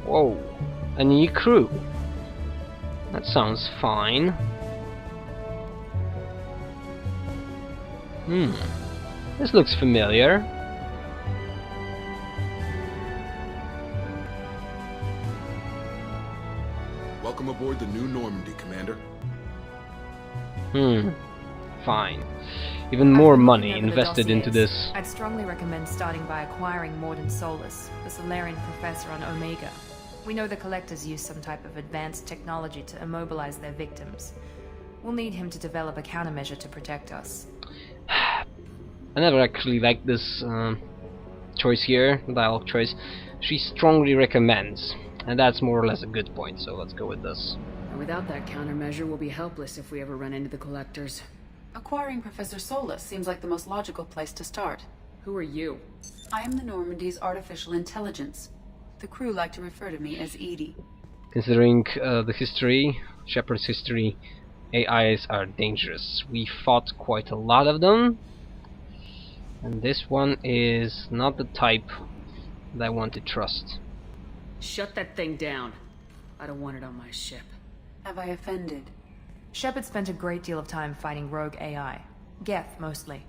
Whoa, a new crew. That sounds fine. This looks familiar. Welcome aboard the new Normandy, Commander. Fine. Even more money invested into this. I'd strongly recommend starting by acquiring Mordin Solus, the Solarian professor on Omega. We know the Collectors use some type of advanced technology to immobilize their victims. We'll need him to develop a countermeasure to protect us. I never actually liked this choice here, dialogue choice. She strongly recommends, and that's more or less a good point, so let's go with this. And without that countermeasure, we'll be helpless if we ever run into the Collectors. Acquiring Professor Solus seems like the most logical place to start. Who are you? I am the Normandy's artificial intelligence. The crew like to refer to me as Edie. Considering the history, Shepard's history, AIs are dangerous. We fought quite a lot of them, and this one is not the type that I want to trust. Shut that thing down. I don't want it on my ship. Have I offended? Shepard spent a great deal of time fighting rogue AI. Geth, mostly.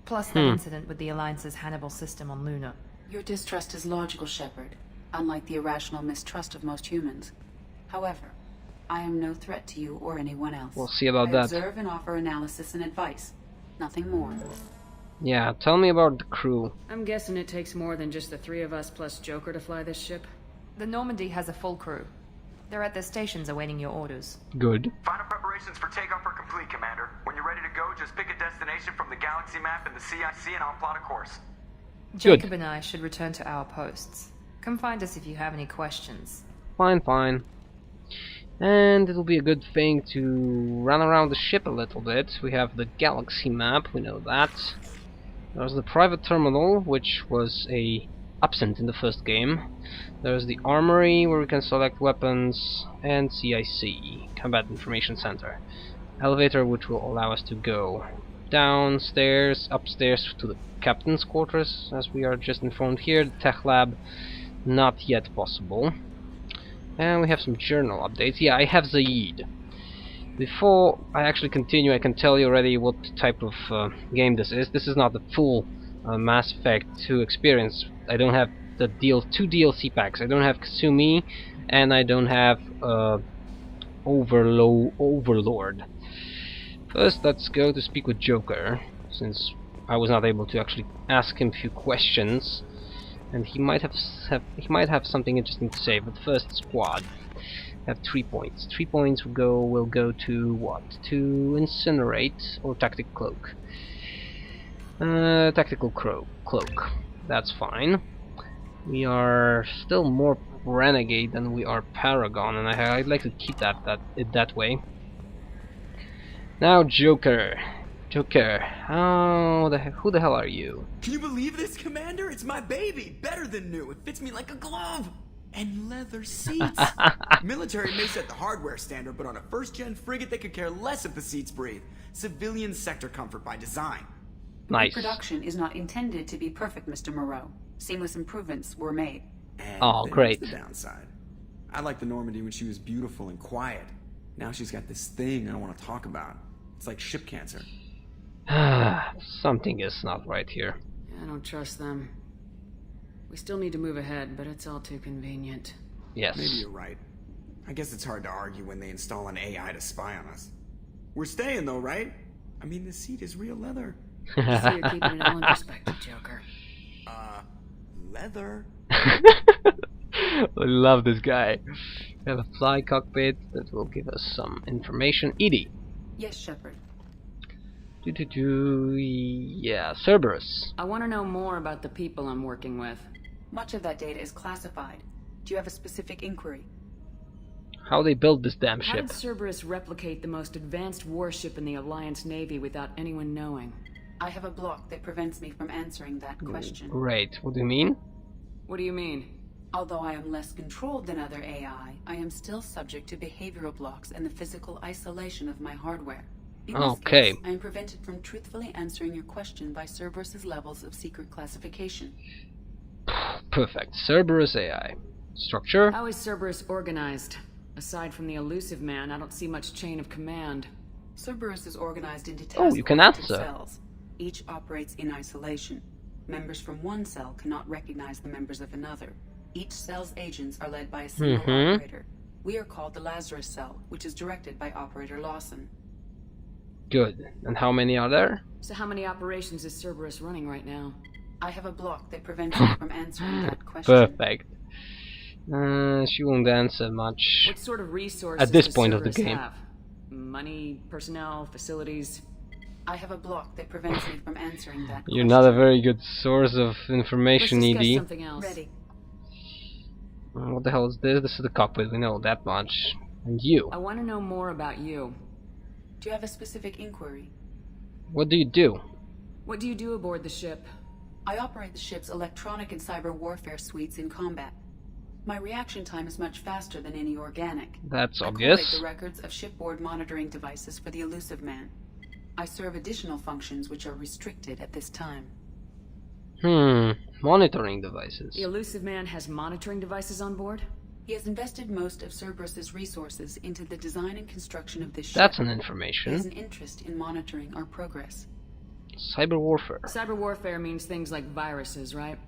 Plus that incident with the Alliance's Hannibal system on Luna. Your distrust is logical, Shepard, unlike the irrational mistrust of most humans. However, I am no threat to you or anyone else. We'll see about I that. observe and offer analysis and advice. Nothing more. Yeah, tell me about the crew. I'm guessing it takes more than just the three of us plus Joker to fly this ship. The Normandy has a full crew. They're at their stations awaiting your orders. Good. Final preparations for takeoff are complete, Commander. When you're ready to go, just pick a destination from the galaxy map and the CIC and I'll plot a course. Jacob and I should return to our posts. Come find us if you have any questions. Fine, fine. And it'll be a good thing to run around the ship a little bit. We have the galaxy map, we know that. There's the private terminal, which was absent in the first game. There's the armory, where we can select weapons, and CIC, Combat Information Center. Elevator, which will allow us to go downstairs, upstairs to the captain's quarters, as we are just informed here. The tech lab, not yet possible. And we have some journal updates. Yeah, I have Zaid. Before I actually continue, I can tell you already what type of game this is. This is not the full Mass Effect 2 experience. I don't have the two DLC packs. I don't have Kasumi, and I don't have Overlord. First, let's go to speak with Joker, since I was not able to actually ask him a few questions, and he might have something interesting to say. But first, squad. Have 3 points. 3 points will go to what? To Incinerate or Tactical Cloak. Tactical Cloak. That's fine. We are still more Renegade than we are Paragon, and I'd like to keep it that way. Now, Joker. Joker, who the hell are you? Can you believe this, Commander? It's my baby! Better than new. It fits me like a glove! And leather seats. Military may set the hardware standard, but on a first-gen frigate they could care less if the seats breathe. Civilian sector comfort by design. Nice. Production is not intended to be perfect, Mr. Moreau. Seamless improvements were made. And oh, great. The downside. I liked the Normandy when she was beautiful and quiet. Now she's got this thing I don't want to talk about. It's like ship cancer. Something is not right here. I don't trust them. We still need to move ahead, but it's all too convenient. Yes. Maybe you're right. I guess it's hard to argue when they install an AI to spy on us. We're staying though, right? I mean, the seat is real leather. So you're keeping it all in perspective, Joker. Leather? I love this guy. We have a fly cockpit that will give us some information. Edie. Yes, Shepard. Yeah, Cerberus. I want to know more about the people I'm working with. Much of that data is classified. Do you have a specific inquiry? How they built this damn How ship. did Cerberus replicate the most advanced warship in the Alliance Navy without anyone knowing? I have a block that prevents me from answering that question. Great. What do you mean? What do you mean? Although I am less controlled than other AI, I am still subject to behavioral blocks and the physical isolation of my hardware. In this case, I am prevented from truthfully answering your question by Cerberus's levels of secret classification. Perfect. Cerberus AI. structure. How is Cerberus organized? Aside from the elusive man, I don't see much chain of command. Cerberus is organized into Oh, you can task-oriented answer. cells. Each operates in isolation. Members from one cell cannot recognize the members of another. Each cell's agents are led by a single operator. We are called the Lazarus cell, which is directed by Operator Lawson. Good. And how many are there? So how many operations is Cerberus running right now? I have a block that prevents me from answering that question. Perfect. She won't answer much. What sort of resources At this does point of the Cerberus game. have? Money, personnel, facilities? I have a block that prevents me from answering that You're question. not a very good source of Let's information, discuss ED. something else. Ready. What the hell is this? This is the cockpit, we know that much. And you? I want to know more about you. Do you have a specific inquiry? What do you do? What do you do aboard the ship? I operate the ship's electronic and cyber warfare suites in combat. My reaction time is much faster than any organic. That's I obvious. collate the records of shipboard monitoring devices for the elusive man. I serve additional functions which are restricted at this time. Monitoring devices. The elusive man has monitoring devices on board? He has invested most of Cerberus's resources into the design and construction of this ship. That's an He has information. an interest in monitoring our progress. Cyber warfare. Cyber warfare means things like viruses, right?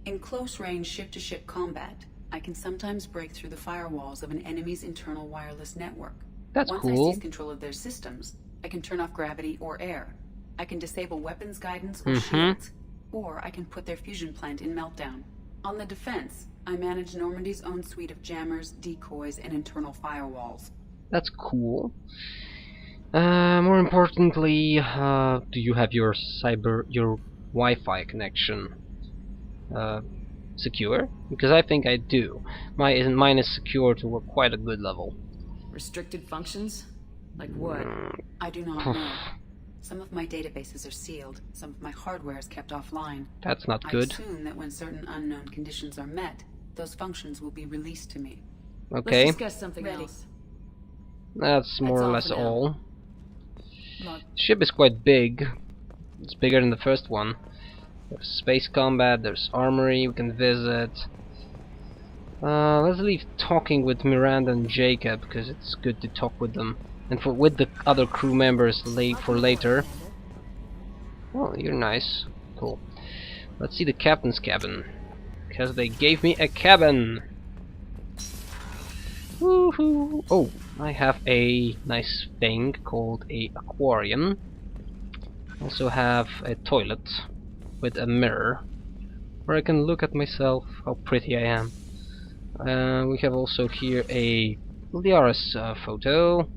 In close-range ship-to-ship combat, I can sometimes break through the firewalls of an enemy's internal wireless network. That's Once cool. I seize control of their systems, I can turn off gravity or air. I can disable weapons guidance or shields, or I can put their fusion plant in meltdown. On the defense, I manage Normandy's own suite of jammers, decoys, and internal firewalls. That's cool. More importantly, do you have your Wi-Fi connection secure? Because I think I do. Mine is secure to quite a good level. Restricted functions? Like what? I do not know. Some of my databases are sealed, some of my hardware is kept offline. That's not I good. assume that when certain unknown conditions are met, those functions will be released to me. Okay, Let's discuss something Ready. else. that's more or all less for now. all. Log. Ship is quite big. It's bigger than the first one. There's space combat, there's armory we can visit. Let's leave talking with Miranda and Jacob, because it's good to talk with them. And with the other crew members for later. Oh, you're nice. Cool. Let's see the captain's cabin. Because they gave me a cabin! Woohoo! Oh, I have a nice thing called a aquarium. Also have a toilet with a mirror where I can look at myself, how pretty I am. We have also here a Liara's photo.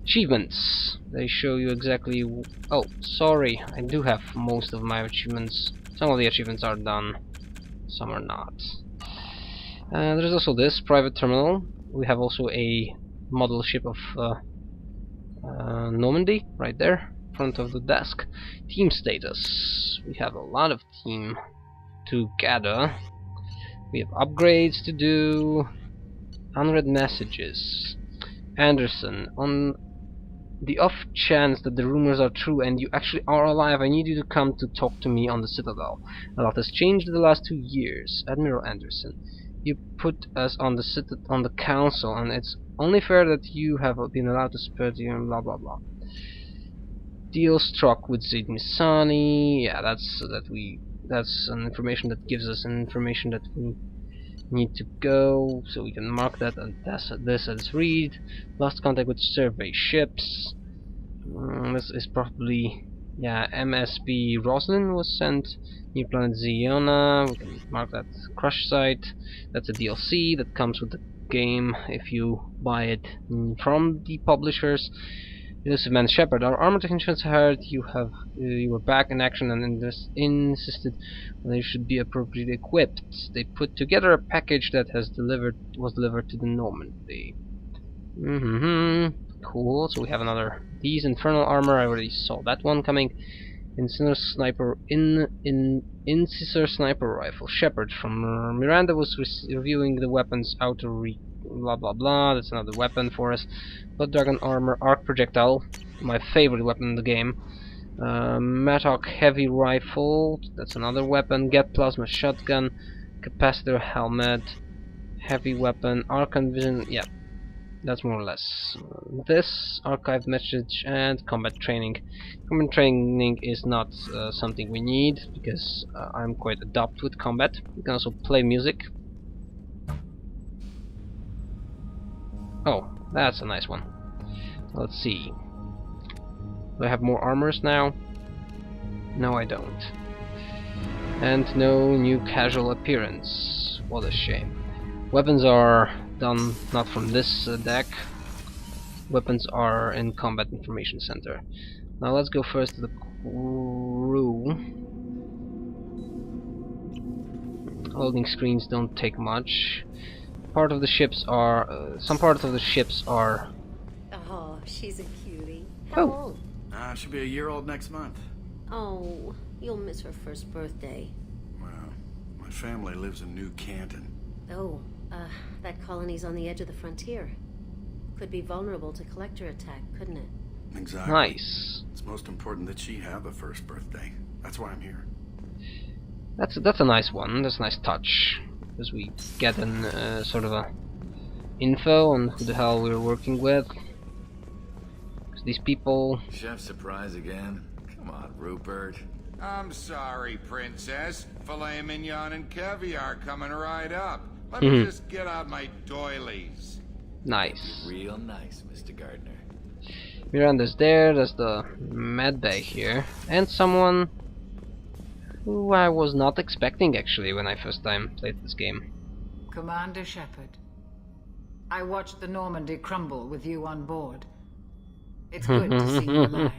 Achievements. They show you exactly. Oh, sorry, I do have most of my achievements. Some of the achievements are done, some are not. There's also this private terminal. We have also a model ship of Normandy right there, in front of the desk. Team status. We have a lot of team to gather. We have upgrades to do. Unread messages. Anderson, on the off chance that the rumors are true and you actually are alive, I need you to come to talk to me on the Citadel. A lot has changed in the last 2 years. Admiral Anderson, you put us on the council, and it's only fair that you have been allowed to spread your blah blah blah. Deal struck with Zaid Misani. Yeah, that's an information that gives us an information that we need to go, so we can mark that and this as read. Lost contact with survey ships. This is probably, yeah, MSB Roslin was sent. New planet Ziona. We can mark that crush site. That's a DLC that comes with the game if you buy it from the publishers. Elusive Man Shepard, our armor technicians heard you were back in action and insisted they should be appropriately equipped. They put together a package that was delivered to the Normandy. Cool. So we have another. These infernal armor. I already saw that one coming. Incisor sniper Incisor sniper rifle. Shepard from Miranda was reviewing the weapons outer blah blah blah. That's another weapon for us. Blood Dragon armor, arc projectile, my favorite weapon in the game. Mattock heavy rifle, that's another weapon. Get plasma shotgun, capacitor helmet, Heavy weapon, archon vision, yeah, that's more or less. This, archived message, and combat training. Combat training is not something we need, because I'm quite adept with combat. You can also play music. Oh, that's a nice one. Let's see. Do I have more armors now? No, I don't. And no new casual appearance. What a shame. Weapons are done not from this deck. Weapons are in Combat Information Center. Now let's go first to the crew. Loading screens don't take much. Part of the ships are some parts of the ships are. Oh, she's a cutie. How old? She'll be a year old next month. Oh, you'll miss her first birthday. Well, my family lives in New Canton. Oh, that colony's on the edge of the frontier. Could be vulnerable to collector attack, couldn't it? Exactly. Nice. It's most important that she have a first birthday. That's why I'm here. That's a nice one. That's a nice touch. Because we get an sort of a info on who the hell we're working with. Because these people. Chef surprise again? Come on, Rupert. I'm sorry, Princess. Filet mignon and caviar coming right up. Let me just get out my doilies. Nice. Real nice, Mr. Gardner. Miranda's there. There's the med bay here, and someone who I was not expecting actually when I first time played this game. Commander Shepard, I watched the Normandy crumble with you on board. It's good to see you alive.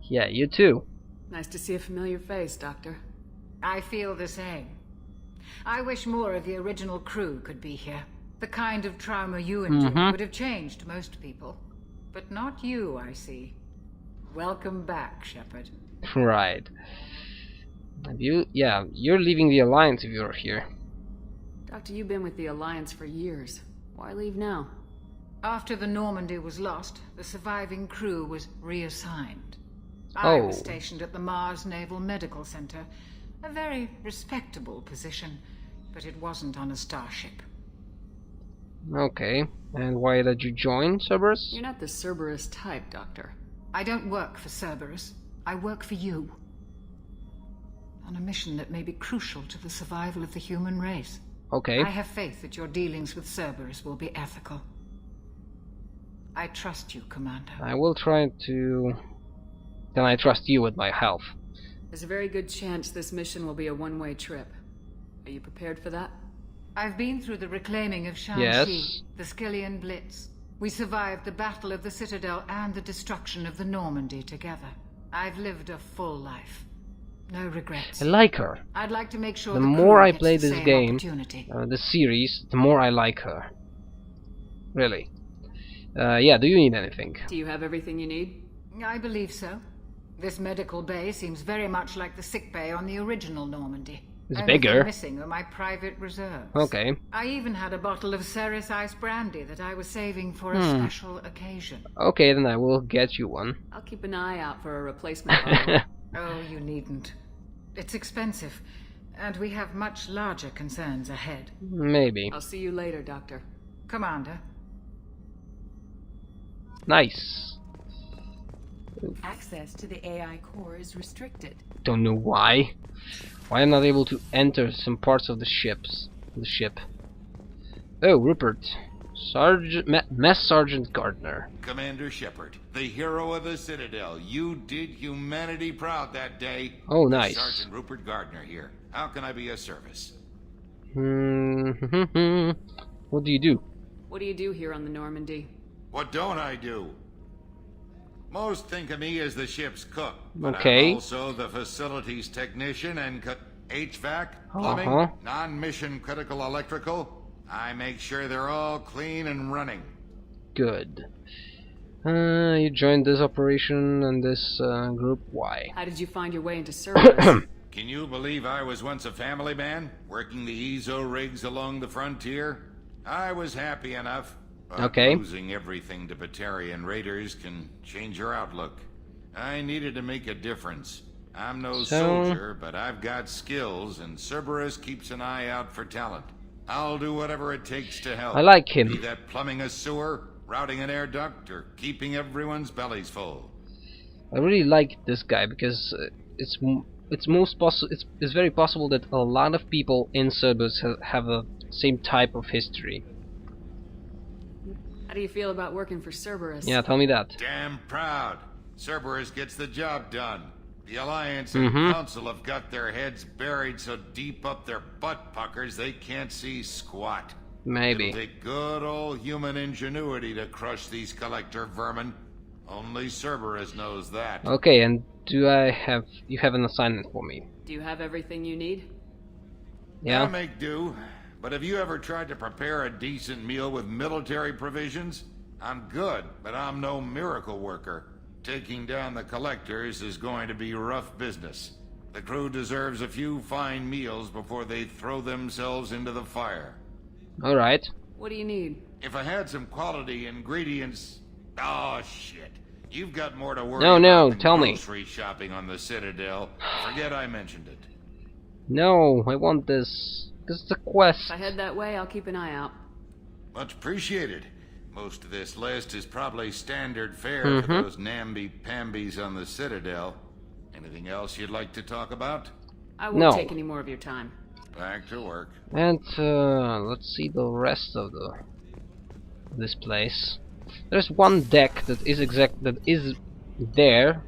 Yeah, you too. Nice to see a familiar face, Doctor. I feel the same. I wish more of the original crew could be here. The kind of trauma you endured would have changed most people. But not you, I see. Welcome back, Shepard. Right. Have you? Yeah, you're leaving the Alliance if you're here. Doctor, you've been with the Alliance for years. Why leave now? After the Normandy was lost, the surviving crew was reassigned. I was stationed at the Mars Naval Medical Center. A very respectable position, but it wasn't on a starship. Okay, and why did you join Cerberus? You're not the Cerberus type, Doctor. I don't work for Cerberus. I work for you. On a mission that may be crucial to the survival of the human race. Okay. I have faith that your dealings with Cerberus will be ethical. I trust you, Commander. I will try to... Then I trust you with my health. There's a very good chance this mission will be a one-way trip. Are you prepared for that? I've been through the reclaiming of Shanxi, Yes. the Skillian Blitz. We survived the Battle of the Citadel and the destruction of the Normandy together. I've lived a full life. No regrets. I like her. I'd like to make sure The the more crew I gets play the this same game, opportunity. this series, the more I like her. Really. Yeah, do you need anything? Do you have everything you need? I believe so. This medical bay seems very much like the sick bay on the original Normandy. It's Only bigger. thing missing are my private reserves. Okay. I even had a bottle of Ceres Ice Brandy that I was saving for a special occasion. Okay, then I will get you one. I'll keep an eye out for a replacement bottle. Oh, you needn't. It's expensive, and we have much larger concerns ahead. Maybe. I'll see you later, Doctor. Commander. Nice. Access to the AI core is restricted. Don't know why. Why I'm not able to enter some parts of the ship. Oh, Rupert. Mess Sergeant Gardner. Commander Shepard, the hero of the Citadel. You did humanity proud that day. Oh, nice. Sergeant Rupert Gardner here. How can I be of service? What do you do? What do you do here on the Normandy? What don't I do? Most think of me as the ship's cook, but Okay. I'm also the facilities technician and HVAC, plumbing, non-mission critical electrical. I make sure they're all clean and running. Good. You joined this operation and this group. Why? How did you find your way into Cerberus? Can you believe I was once a family man, working the EZO rigs along the frontier? I was happy enough. But Okay. losing everything to Batarian raiders can change your outlook. I needed to make a difference. I'm no soldier, but I've got skills, and Cerberus keeps an eye out for talent. I'll do whatever it takes to help. I like him. Be that plumbing a sewer, routing an air duct, or keeping everyone's bellies full. I really like this guy because it's very possible that a lot of people in Cerberus have the same type of history. How do you feel about working for Cerberus? Yeah, tell me that. Damn proud. Cerberus gets the job done. The Alliance and Council have got their heads buried so deep up their butt puckers they can't see squat. Maybe. It'll take good old human ingenuity to crush these collector vermin. Only Cerberus knows that. Okay, and you have an assignment for me? Do you have everything you need? Yeah. I'll make do. But have you ever tried to prepare a decent meal with military provisions? I'm good, but I'm no miracle worker. Taking down the collectors is going to be rough business. The crew deserves a few fine meals before they throw themselves into the fire. Alright. What do you need? If I had some quality ingredients... Oh, shit. You've got more to worry No, about than tell me. grocery shopping on the Citadel. Forget I mentioned it. No, I want this. This is a quest. If I head that way, I'll keep an eye out. Much appreciated. Most of this list is probably standard fare for those namby-pambies on the Citadel. Anything else you'd like to talk about? I won't take any more of your time. Back to work. And let's see the rest of this place. There's one deck that is there,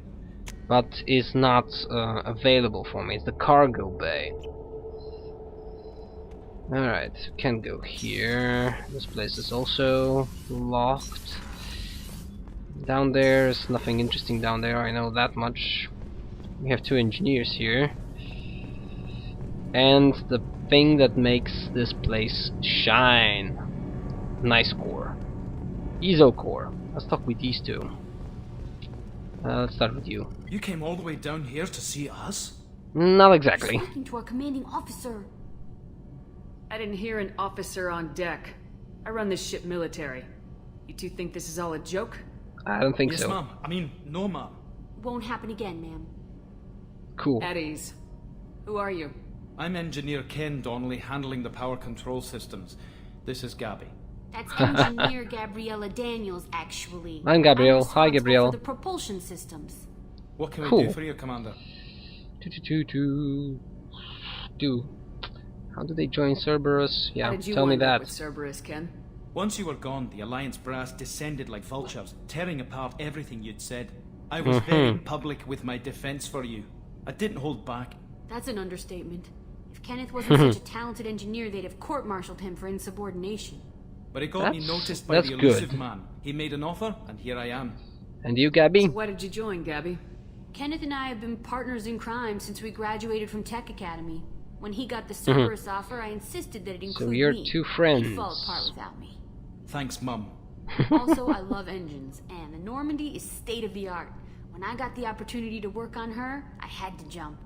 but is not available for me. It's the cargo bay. Alright, can go here. This place is also locked. Down there's nothing interesting down there, I know that much. We have two engineers here. And the thing that makes this place shine. Nice core. ESO core. Let's talk with these two. Let's start with you. You came all the way down here to see us? Not exactly. Speaking to our commanding officer. I didn't hear an officer on deck. I run this ship military. You two think this is all a joke? I don't think yes, so. Yes, ma'am. I mean, no, ma'am. Won't happen again, ma'am. Cool. At ease. Who are you? I'm Engineer Ken Donnelly, handling the power control systems. This is Gabby. That's Engineer Gabriella Daniels, actually. I'm Gabrielle. Hi, Gabrielle. For the propulsion systems. What can we do for you, Commander? How did they join Cerberus? Yeah, How did you tell me wind up that. with Cerberus, Ken? Once you were gone, the Alliance brass descended like vultures, tearing apart everything you'd said. I was very public with my defense for you. I didn't hold back. That's an understatement. If Kenneth wasn't such a talented engineer, they'd have court-martialed him for insubordination. But it got me noticed by the elusive good. man. He made an offer, and here I am. And you, Gabby? So why did you join, Gabby? Kenneth and I have been partners in crime since we graduated from Tech Academy. When he got the Cerberus offer, I insisted that it include So you're me. two friends. He'd fall apart without me. Thanks, Mum. Also, I love engines, and the Normandy is state-of-the-art. When I got the opportunity to work on her, I had to jump.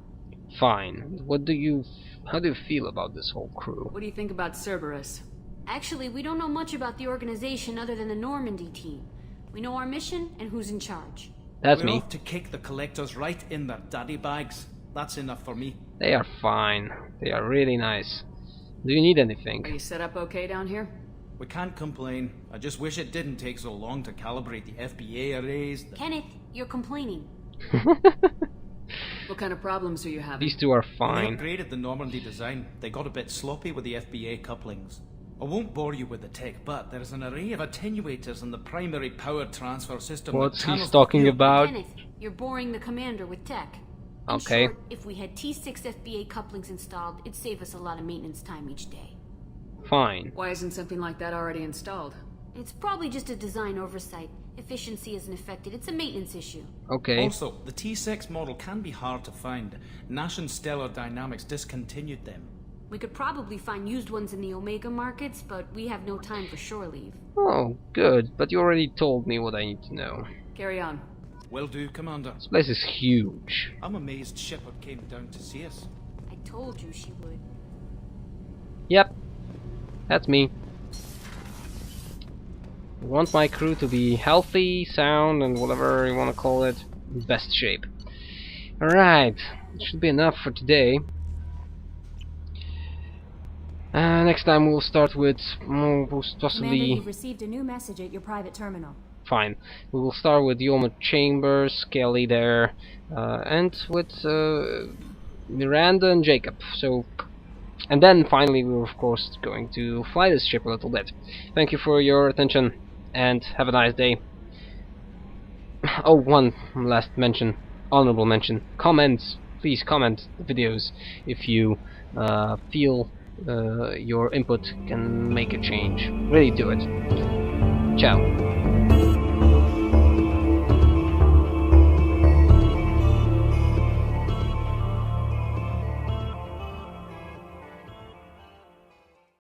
Fine. How do you feel about this whole crew? What do you think about Cerberus? Actually, we don't know much about the organization other than the Normandy team. We know our mission and who's in charge. That's We're me. off to kick the collectors right in their daddy bags. That's enough for me. They are fine. They are really nice. Do you need anything? Are you set up okay down here? We can't complain. I just wish it didn't take so long to calibrate the FBA arrays. Kenneth, you're complaining. What kind of problems are you having? These two are We fine. upgraded the Normandy design. They got a bit sloppy with the FBA couplings. I won't bore you with the tech, but there's an array of attenuators in the primary power transfer system. What's that he channels talking the field. about? Kenneth, you're boring the commander with tech. In Okay. short, if we had T6 FBA couplings installed, it'd save us a lot of maintenance time each day. Fine. Why isn't something like that already installed? It's probably just a design oversight. Efficiency isn't affected. It's a maintenance issue. Okay. Also, the T6 model can be hard to find. Nash and Stellar Dynamics discontinued them. We could probably find used ones in the Omega markets, but we have no time for shore leave. Oh, good. But you already told me what I need to know. Carry on. Will do, Commander. This place is huge. I'm amazed Shepard came down to see us. I told you she would. Yep. That's me. I want my crew to be healthy, sound, and whatever you want to call it, in best shape. Alright. Should be enough for today. Next time we'll start with Commander, possibly. you've received a new message at your private terminal. Fine. We will start with Yoma Chambers, Kelly there, and with Miranda and Jacob. So, and then finally we're of course going to fly this ship a little bit. Thank you for your attention, and have a nice day. Oh, one last mention, honorable mention. Comments, please comment the videos if you feel your input can make a change. Really do it. Ciao.